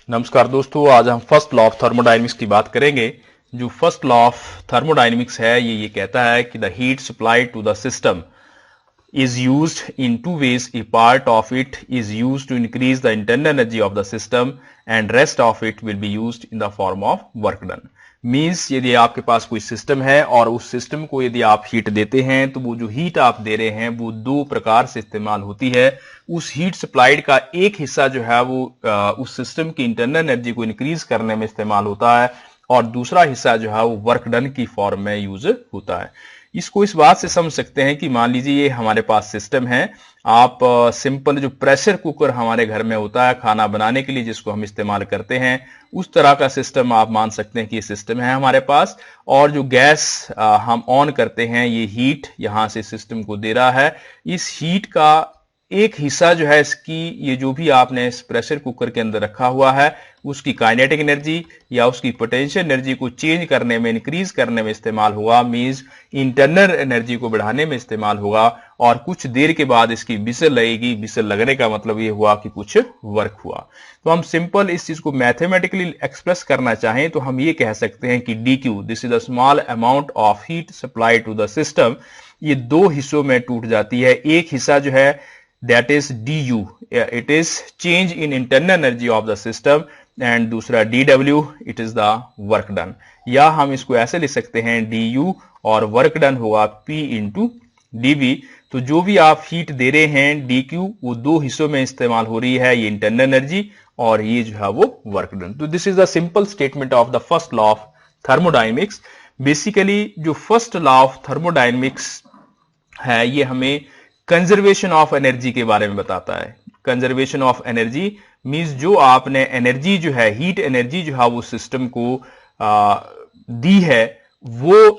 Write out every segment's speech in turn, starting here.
नमस्कार दोस्तों, आज हम फर्स्ट लॉ ऑफ थर्मोडायनेमिक्स की बात करेंगे। जो फर्स्ट लॉ ऑफ थर्मोडायनेमिक्स है ये कहता है कि the heat supply to the system is used in two ways. A part of it is used to increase the internal energy of the system and rest of it will be used in the form of work done. Means यदि आपके पास कोई system है और उस system को यदि आप heat देते हैं तो वो जो हीट आप दे रहे हैं वो दो प्रकार से इस्तेमाल होती है। उस हीट सप्लाइड का एक हिस्सा जो है वो उस सिस्टम की इंटरनल एनर्जी को इंक्रीज करने में इस्तेमाल होता है और दूसरा हिस्सा जो है वो वर्क डन की फॉर्म में यूज होता है। इसको इस बात से समझ सकते हैं कि मान लीजिए ये हमारे पास सिस्टम है। आप सिंपल जो प्रेशर कुकर हमारे घर में होता है खाना बनाने के लिए जिसको हम इस्तेमाल करते हैं उस तरह का सिस्टम आप मान सकते हैं कि ये सिस्टम है हमारे पास। और जो गैस हम ऑन करते हैं ये हीट यहां से सिस्टम को दे रहा है। इस हीट का एक हिस्सा जो है इसकी ये जो भी आपने इस प्रेशर कुकर के अंदर रखा हुआ है उसकी काइनेटिक एनर्जी या उसकी पोटेंशियल एनर्जी को चेंज करने में इंक्रीज करने में इस्तेमाल होगा। मींस इंटरनल एनर्जी को बढ़ाने में इस्तेमाल होगा और कुछ देर के बाद इसकी विसल लगेगी। विसल लगने का मतलब ये हुआ कि कुछ वर्क हुआ। तो हम सिंपल इस चीज को मैथमेटिकली एक्सप्रेस करना चाहें तो हम ये कह सकते हैं कि dq this is the small amount of heat supply to the system. ये दो हिस्सों में टूट जाती है। एक हिस्सा जो है that is du, it is change in internal energy of the system and दूसरा dw, it is the work done। या हम इसको ऐसे लिख सकते हैं du और वर्क डन होगा p इंटू dv। तो जो भी आप हीट दे रहे हैं dq वो दो हिस्सों में इस्तेमाल हो रही है, ये इंटरनल एनर्जी और ये जो है वो वर्क डन। तो this is the simple statement of the first law of thermodynamics. Basically जो फर्स्ट लॉ ऑफ थर्मोडायनेमिक्स है ये हमें कंजर्वेशन ऑफ एनर्जी के बारे में बताता है। कंजर्वेशन ऑफ एनर्जी मींस जो आपने एनर्जी जो है हीट एनर्जी जो है वो सिस्टम को दी है वो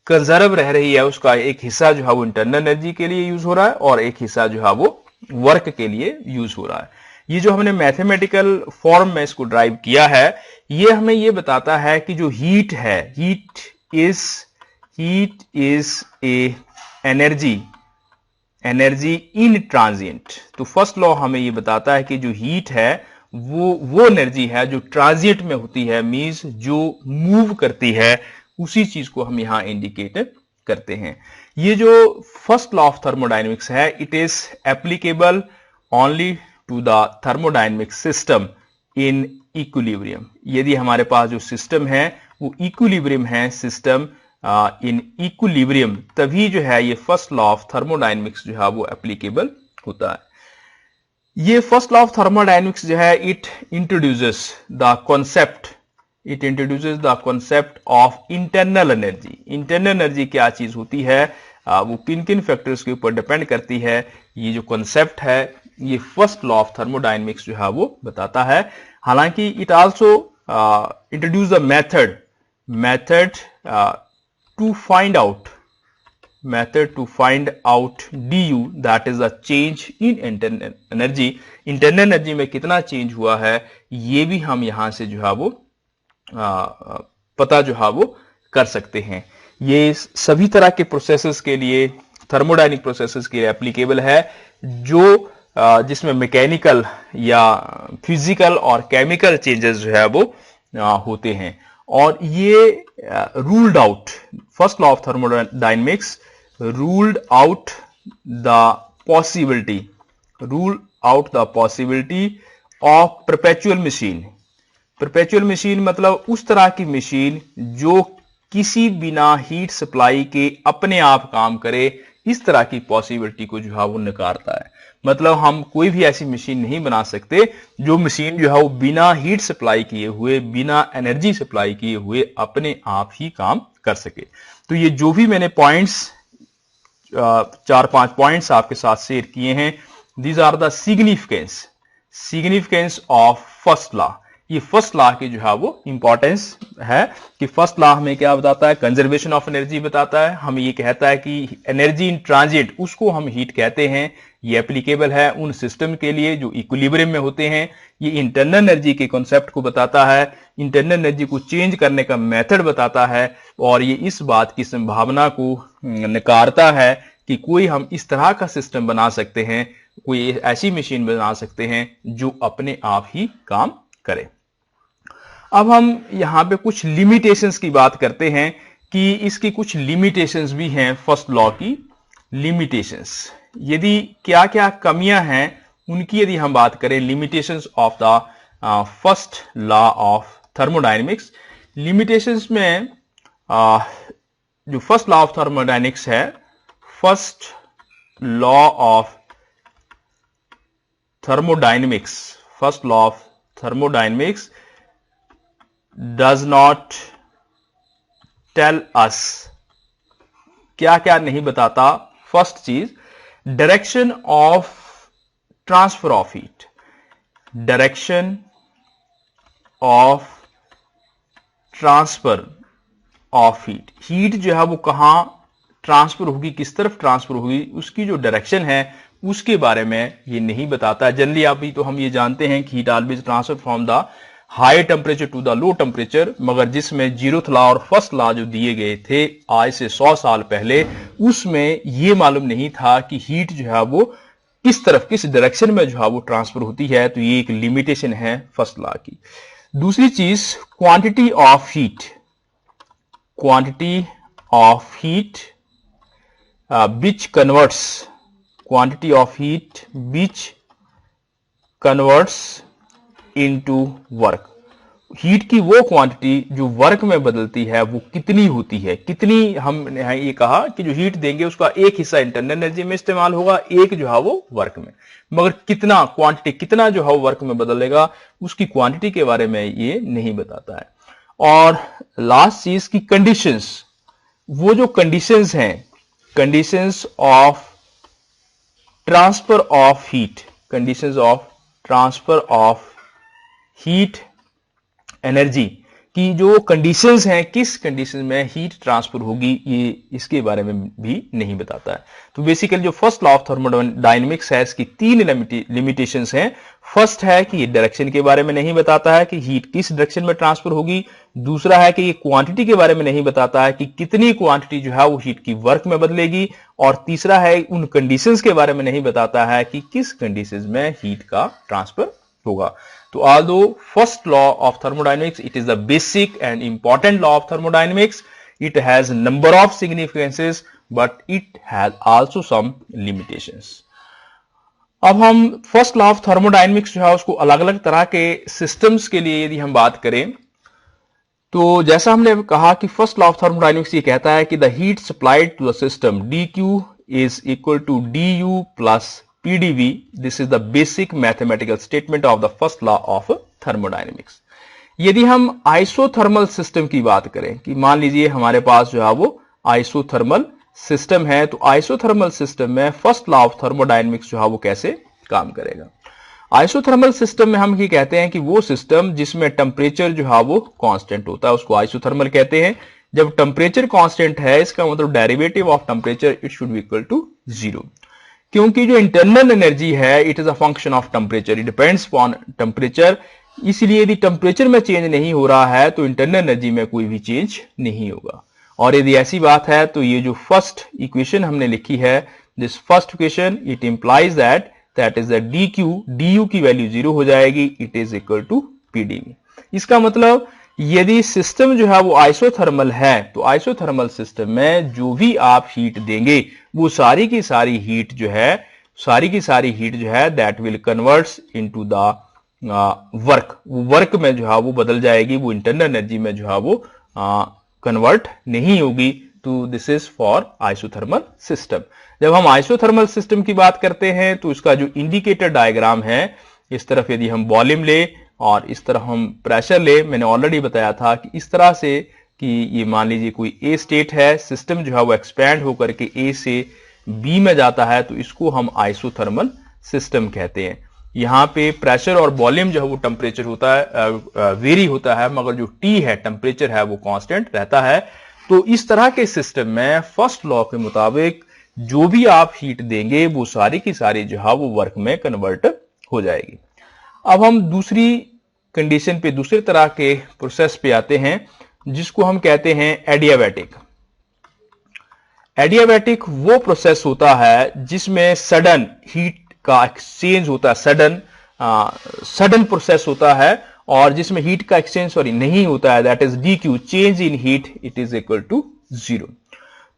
कंजर्व रह रही है। उसका एक हिस्सा जो है वो इंटरनल एनर्जी के लिए यूज हो रहा है और एक हिस्सा जो है वो वर्क के लिए यूज हो रहा है। ये जो हमने मैथमेटिकल फॉर्म में इसको ड्राइव किया है ये हमें ये बताता है कि जो हीट है heat is a energy in transient. तो फर्स्ट लॉ हमें ये बताता है कि जो हीट है वो एनर्जी है जो ट्रांजिएंट में होती है। मींस जो मूव करती है उसी चीज को हम यहां इंडिकेट करते हैं। ये जो फर्स्ट लॉ ऑफ थर्मोडायनेमिक्स है it is applicable only to the thermodynamic system in equilibrium. यदि हमारे पास जो सिस्टम है वो इक्विलिब्रियम है सिस्टम इन इक्विलिब्रियम तभी जो है ये फर्स्ट लॉ ऑफ थर्मोडायनेमिक्स जो है वो एप्लीकेबल होता है। ये फर्स्ट लॉ ऑफ थर्मोडायनेमिक्स जो है it introduces the concept of internal energy. Internal energy क्या चीज होती है वो किन किन फैक्टर्स के ऊपर डिपेंड करती है। ये जो कॉन्सेप्ट है ये फर्स्ट लॉ ऑफ थर्मोडायनेमिक्स जो है वो बताता है। हालांकि it also introduce the method to find out du, that is the change in internal energy। Internal energy में कितना चेंज हुआ है ये भी हम यहां से जो है वो पता जो है वो कर सकते हैं। ये सभी तरह के प्रोसेसेस के लिए थर्मोडायनेमिक प्रोसेसेस के लिए एप्लीकेबल है जो जिसमें मैकेनिकल या फिजिकल और केमिकल चेंजेस जो है वो होते हैं। और ये ruled out first law of thermodynamics ruled out the possibility of perpetual machine. Perpetual machine मतलब उस तरह की मशीन जो किसी बिना हीट सप्लाई के अपने आप काम करे, इस तरह की पॉसिबिलिटी को जो है वो नकारता है। मतलब हम कोई भी ऐसी मशीन नहीं बना सकते जो मशीन जो है वो बिना हीट सप्लाई किए हुए बिना एनर्जी सप्लाई किए हुए अपने आप ही काम कर सके। तो ये जो भी मैंने पॉइंट्स 4-5 पॉइंट्स आपके साथ शेयर किए हैं these are the significance of first law. ये फर्स्ट लॉ की जो है वो इंपॉर्टेंस है कि फर्स्ट लॉ हमें क्या बताता है, कंजर्वेशन ऑफ एनर्जी बताता है। हमें ये कहता है कि एनर्जी इन ट्रांजिट उसको हम हीट कहते हैं। ये एप्लीकेबल है उन सिस्टम के लिए जो इक्विलिब्रियम में होते हैं। ये इंटरनल एनर्जी के कॉन्सेप्ट को बताता है, इंटरनल एनर्जी को चेंज करने का मेथड बताता है और ये इस बात की संभावना को नकारता है कि कोई हम इस तरह का सिस्टम बना सकते हैं, कोई ऐसी मशीन बना सकते हैं जो अपने आप ही काम करे। अब हम यहां पे कुछ लिमिटेशंस की बात करते हैं कि इसकी कुछ लिमिटेशंस भी हैं, फर्स्ट लॉ की लिमिटेशंस। यदि क्या क्या कमियां हैं उनकी यदि हम बात करें, limitations of the first law of thermodynamics. Limitations में जो फर्स्ट लॉ ऑफ थर्मोडायनेमिक्स है, first law of thermodynamics, first law of thermodynamics does not tell us, क्या क्या नहीं बताता। फर्स्ट चीज, direction of transfer of heat, direction of transfer of heat, heat जो है वो कहां ट्रांसफर होगी, किस तरफ ट्रांसफर होगी, उसकी जो डायरेक्शन है उसके बारे में ये नहीं बताता है। जनरली अभी तो हम ये जानते हैं कि heat always transfer from the high temperature to the low temperature, मगर जिसमें जीरोथ लॉ और फर्स्ट लॉ जो दिए गए थे आज से 100 साल पहले, उसमें ये मालूम नहीं था कि हीट जो है वो किस तरफ, किस डायरेक्शन में जो है वो ट्रांसफर होती है। तो ये एक लिमिटेशन है फर्स्ट लॉ की। दूसरी चीज, quantity of heat, quantity of heat which converts, quantity of heat which converts into work, heat की वो क्वांटिटी जो वर्क में बदलती है वो कितनी होती है, कितनी। हमने ये कहा कि जो हीट देंगे उसका एक हिस्सा इंटरनल एनर्जी में इस्तेमाल होगा, एक जो है वो वर्क में, मगर कितना क्वांटिटी, कितना जो है वो वर्क में बदलेगा, उसकी क्वांटिटी के बारे में ये नहीं बताता है। और लास्ट चीज की कंडीशंस, वो जो कंडीशंस हैं, conditions of transfer of heat, conditions of transfer of heat energy की जो कंडीशंस हैं, किस कंडीशन में हीट ट्रांसफर होगी, ये इसके बारे में भी नहीं बताता है। तो बेसिकली जो फर्स्ट लॉ ऑफ थर्मोडायनेमिक्स है, इसकी 3 लिमिटेशंस हैं। फर्स्ट है कि ये डायरेक्शन के बारे में नहीं बताता है कि हीट किस डायरेक्शन में ट्रांसफर होगी। दूसरा है कि ये क्वांटिटी के बारे में नहीं बताता है कि कितनी क्वांटिटी जो है वो हीट की वर्क में बदलेगी। और तीसरा है, उन कंडीशंस के बारे में नहीं बताता है कि किस कंडीशंस में हीट का ट्रांसफर होगा। So although first law of thermodynamics, it is the basic and important law of thermodynamics, it has number of significances, but it has also some limitations. अब हम फर्स्ट लॉ ऑफ थर्मोडायनेमिक्स जो है उसको अलग अलग तरह के सिस्टम्स के लिए यदि हम बात करें, तो जैसा हमने कहा कि फर्स्ट लॉ ऑफ थर्मोडायनेमिक्स ये कहता है कि the heat supplied to the system dq is equal to du plus PdV. This is the basic mathematical statement of the first law of thermodynamics. यदि हम आइसोथर्मल सिस्टम की बात करें कि मान लीजिए हमारे पास जो है वो आइसोथर्मल सिस्टम है, तो आइसोथर्मल सिस्टम में फर्स्ट लॉ ऑफ थर्मोडायनेमिक्स जो है वो कैसे काम करेगा। आइसोथर्मल सिस्टम में हम ये कहते हैं कि वो सिस्टम जिसमें टेम्परेचर जो है वो कांस्टेंट होता है उसको आइसोथर्मल कहते हैं। जब टेम्परेचर कांस्टेंट है, इसका मतलब derivative of temperature it should be equal to 0, क्योंकि जो इंटरनल एनर्जी है it is a function of temperature, it depends upon temperature. इसलिए यदि टेम्परेचर में चेंज नहीं हो रहा है तो इंटरनल एनर्जी में कोई भी चेंज नहीं होगा। और यदि ऐसी बात है तो ये जो फर्स्ट इक्वेशन हमने लिखी है, this first equation, it implies that is the du की वैल्यू 0 हो जाएगी, it is equal to pdv। इसका मतलब यदि सिस्टम जो है वो आइसोथर्मल है, तो आइसोथर्मल सिस्टम में जो भी आप हीट देंगे वो सारी की सारी हीट जो है that will converts into the work, वो वर्क में जो है वो बदल जाएगी, वो इंटरनल एनर्जी में जो है वो कन्वर्ट नहीं होगी। तो this is for isothermal system. जब हम आइसोथर्मल सिस्टम की बात करते हैं तो इसका जो इंडिकेटर डायग्राम है, इस तरफ यदि हम वॉल्यूम ले और इस तरह हम प्रेशर ले, मैंने ऑलरेडी बताया था कि इस तरह से कि ये मान लीजिए कोई ए स्टेट है, सिस्टम जो है वो एक्सपैंड होकर के ए से बी में जाता है, तो इसको हम आइसोथर्मल सिस्टम कहते हैं। यहाँ पे प्रेशर और वॉल्यूम जो है वो टेम्परेचर होता है, वेरी होता है, मगर जो टी है टेम्परेचर है वो कांस्टेंट रहता है। तो इस तरह के सिस्टम में फर्स्ट लॉ के मुताबिक जो भी आप हीट देंगे वो सारी की सारी जो है वो वर्क में कन्वर्ट हो जाएगी। अब हम दूसरी कंडीशन पे, दूसरे तरह के प्रोसेस पे आते हैं जिसको हम कहते हैं एडियाबैटिक। एडियाबैटिक वो प्रोसेस होता है जिसमें सडन हीट का एक्सचेंज होता है, सडन प्रोसेस होता है और जिसमें हीट का एक्सचेंज नहीं होता है, that is D Q, change in heat, it is equal to 0।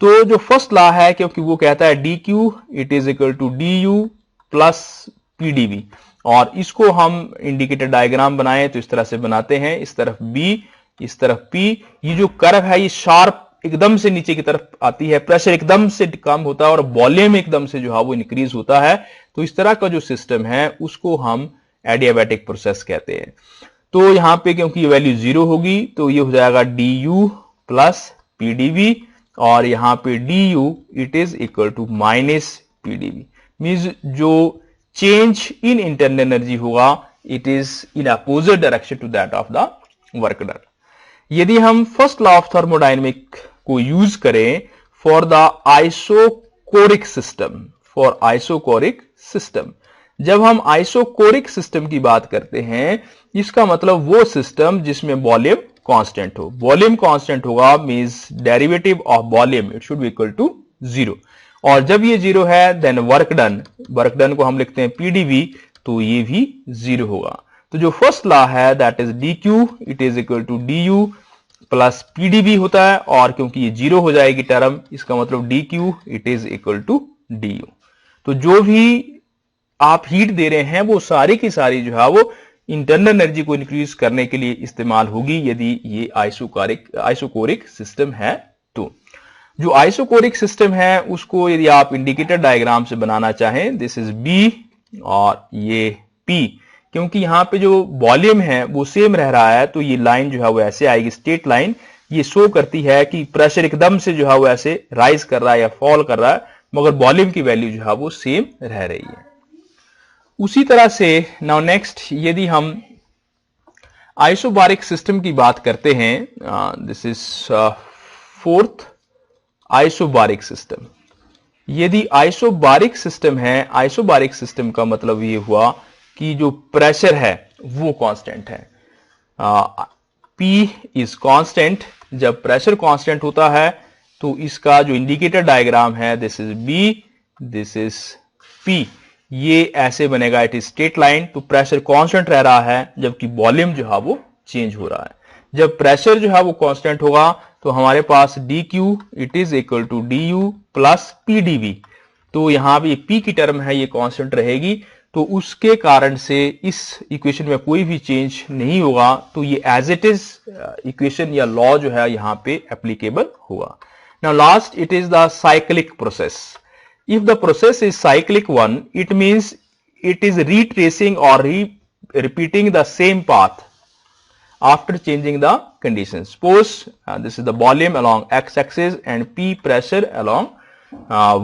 तो जो फर्स्ट लॉ है, क्योंकि वो कहता है D Q it is equal to D U plus PDV, और इसको हम इंडिकेटर डायग्राम बनाएं तो इस तरह से बनाते हैं, इस तरफ B, इस तरफ P। ये जो कर्व है ये शार्प एकदम से नीचे की तरफ आती है, प्रेशर एकदम से कम होता है और वॉल्यूम एकदम से जो है वो इंक्रीज होता है। तो इस तरह का जो सिस्टम है उसको हम एडियाबैटिक प्रोसेस कहते हैं। तो यहां पे क्योंकि ये वैल्यू 0 होगी तो ये हो जाएगा डी यू प्लस पीडीवी, और यहां पे D U it is equal to minus PDV, means जो चेंज इन इंटरनल एनर्जी होगा it is in opposite direction to that of the work done. यदि हम फर्स्ट लॉ ऑफ थर्मोडायनेमिक को use करें for the isochoric system, जब हम isochoric system की बात करते हैं इसका मतलब वो सिस्टम जिसमें वॉल्यूम कांस्टेंट हो। वॉल्यूम कांस्टेंट होगा means derivative of volume it should be equal to 0, और जब ये 0 है देन वर्क डन को हम लिखते हैं पीडीवी, तो ये भी 0 होगा। तो जो फर्स्ट लॉ है that is D Q it is equal to D U plus PDV होता है, और क्योंकि ये 0 हो जाएगी टर्म, इसका मतलब D Q it is equal to D U. तो जो भी आप हीट दे रहे हैं वो सारी की सारी जो है वो इंटरनल एनर्जी को इंक्रीज करने के लिए इस्तेमाल होगी यदि ये आइसोकोरिक सिस्टम है। तो जो आइसोकोरिक सिस्टम है उसको यदि आप इंडिकेटर डायग्राम से बनाना चाहें, दिस इज बी और ये पी, क्योंकि यहां पे जो वॉल्यूम है वो सेम रह रहा है तो ये लाइन जो है वो ऐसे आएगी, स्ट्रेट लाइन। ये शो करती है कि प्रेशर एकदम से जो है वो ऐसे राइज कर रहा है या फॉल कर रहा है, मगर वॉल्यूम की वैल्यू जो है वो सेम रह रही है। उसी तरह से नाउ नेक्स्ट यदि हम आइसोबारिक सिस्टम की बात करते हैं, this is fourth isobaric system. यदि आइसोबारिक सिस्टम है, आइसोबारिक सिस्टम का मतलब ये हुआ कि जो प्रेशर है वो कांस्टेंट है, P इज कांस्टेंट। जब प्रेशर कांस्टेंट होता है तो इसका जो इंडिकेटर डायग्राम है this is B, this is P, ये ऐसे बनेगा, इट इज स्ट्रेट लाइन। तो प्रेशर कांस्टेंट रह रहा है जबकि वॉल्यूम जो है वो चेंज हो रहा है। जब प्रेशर जो है वो कांस्टेंट होगा तो हमारे पास D Q it is equal to D U plus PDV, तो यहां भी P की टर्म है ये कांस्टेंट रहेगी, तो उसके कारण से इस इक्वेशन में कोई भी चेंज नहीं होगा। तो ये एज इट इज इक्वेशन या लॉ जो है यहां पे एप्लीकेबल होगा। Now last it is the cyclic process. If the process is cyclic one, it means it is retracing or repeating the same path after changing the conditions. Suppose this is the volume along x-axis and P pressure along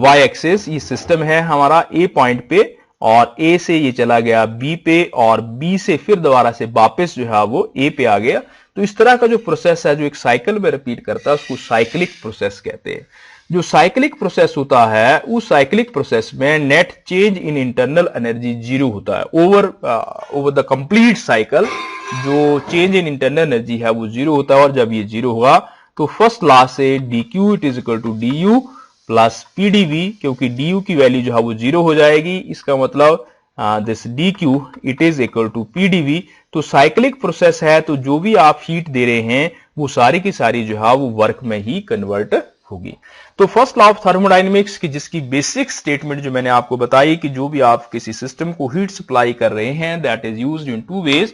y-axis. ये system है हमारा A point पे, और A से ये चला गया B पे, और B से फिर दोबारा से वापस जो है वो A पे आ गया। तो इस तरह का जो प्रोसेस है जो एक साइकिल में रिपीट करता है उसको साइक्लिक प्रोसेस कहते हैं। जो साइक्लिक प्रोसेस होता है उस साइक्लिक प्रोसेस में net change in internal energy 0 होता है। ओवर द कंप्लीट साइकिल जो चेंज इन इंटरनल एनर्जी है वो 0 होता है, और जब ये 0 होगा तो फर्स्ट लॉ से D Q it is equal to D U plus PDV, क्योंकि डी यू की वैल्यू जो है वो 0 हो जाएगी, इसका मतलब this D Q it is equal to PDV. तो साइक्लिक प्रोसेस है तो जो भी आप हीट दे रहे हैं वो सारी की सारी जो है वो वर्क में ही कन्वर्ट होगी। तो फर्स्ट लॉ ऑफ थर्मोडायनेमिक्स की जिसकी बेसिक स्टेटमेंट जो मैंने आपको बताई कि जो भी आप किसी सिस्टम को हीट सप्लाई कर रहे हैं that is used in two ways,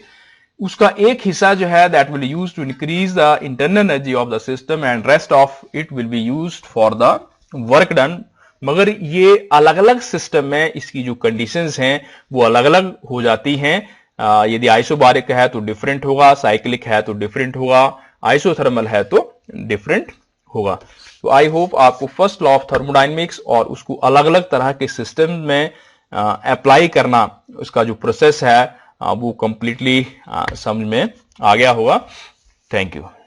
उसका एक हिस्सा जो है that will used to increase the internal energy of the system and rest of it will be used for the work done. मगर ये अलग अलग सिस्टम में इसकी जो कंडीशंस हैं वो अलग अलग हो जाती हैं। यदि आइसोबारिक है तो डिफरेंट होगा, साइक्लिक है तो डिफरेंट होगा, आइसोथर्मल है तो डिफरेंट होगा। तो आई होप आपको फर्स्ट लॉ ऑफ थर्मोडायनेमिक्स और उसको अलग अलग तरह के सिस्टम में अप्लाई करना, उसका जो प्रोसेस है वो कंप्लीटली समझ में आ गया होगा। Thank you.